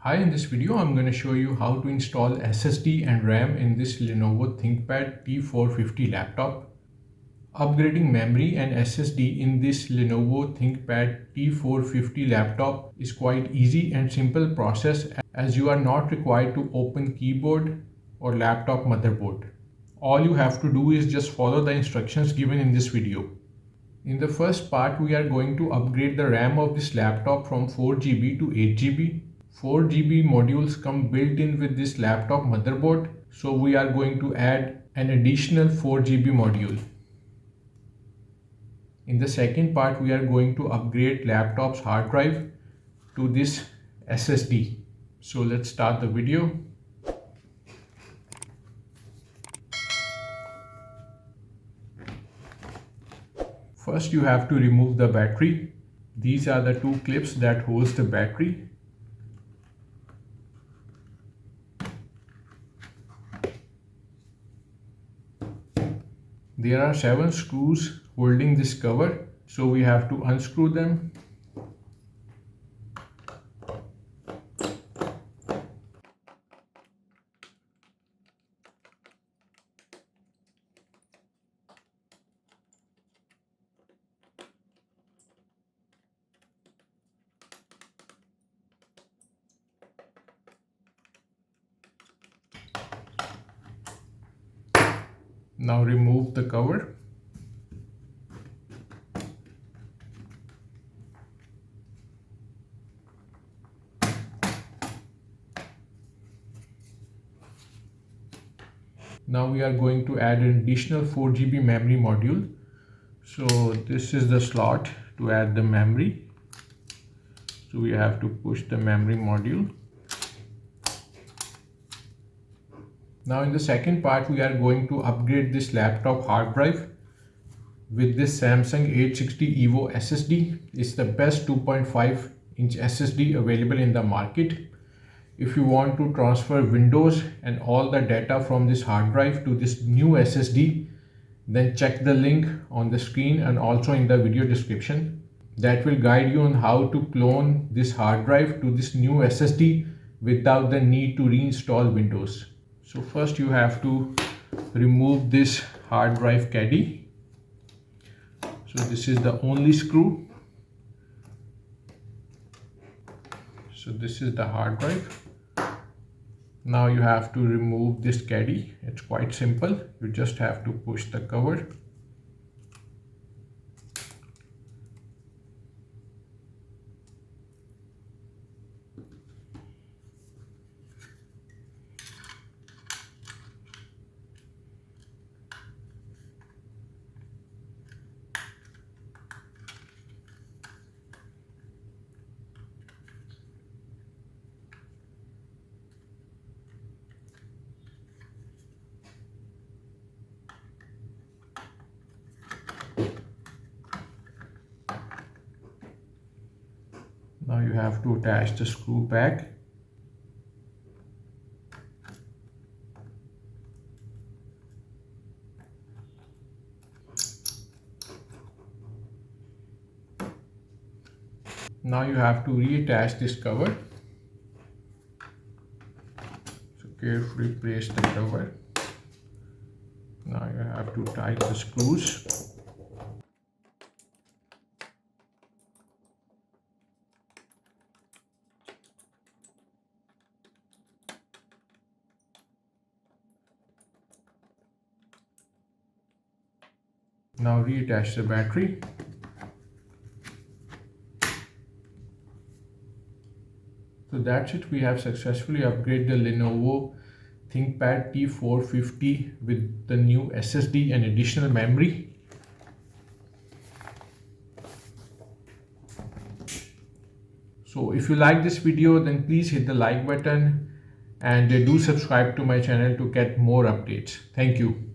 Hi, in this video I'm going to show you how to install SSD and RAM in this Lenovo ThinkPad T450 laptop. Upgrading memory and SSD in this Lenovo ThinkPad T450 laptop is quite easy and simple process as you are not required to open keyboard or laptop motherboard. All you have to do is just follow the instructions given in this video. In the first part, we are going to upgrade the RAM of this laptop from 4GB to 8GB. 4GB modules come built in with this laptop motherboard, so we are going to add an additional 4GB module. In the second part, we are going to upgrade laptop's hard drive to this SSD. So let's start the video. First, you have to remove the battery. These are the two clips that holds the battery. There are 7 screws holding this cover, so we have to unscrew them. Now remove the cover. Now we are going to add an additional 4GB memory module. So this is the slot to add the memory. So we have to push the memory module. Now in the second part, we are going to upgrade this laptop hard drive with this Samsung 860 Evo SSD. It's the best 2.5-inch SSD available in the market. If you want to transfer Windows and all the data from this hard drive to this new SSD, then check the link on the screen and also in the video description. That will guide you on how to clone this hard drive to this new SSD without the need to reinstall Windows. So first you have to remove this hard drive caddy. So this is the only screw. So this is the hard drive. Now you have to remove this caddy. It's quite simple. You just have to push the cover. Now you have to attach the screw back. Now you have to reattach this cover. So carefully place the cover. Now you have to tighten the screws. Now reattach the battery. So that's it. We have successfully upgraded the Lenovo ThinkPad T450 with the new SSD and additional memory. So if you like this video, then please hit the like button and do subscribe to my channel to get more updates. Thank you.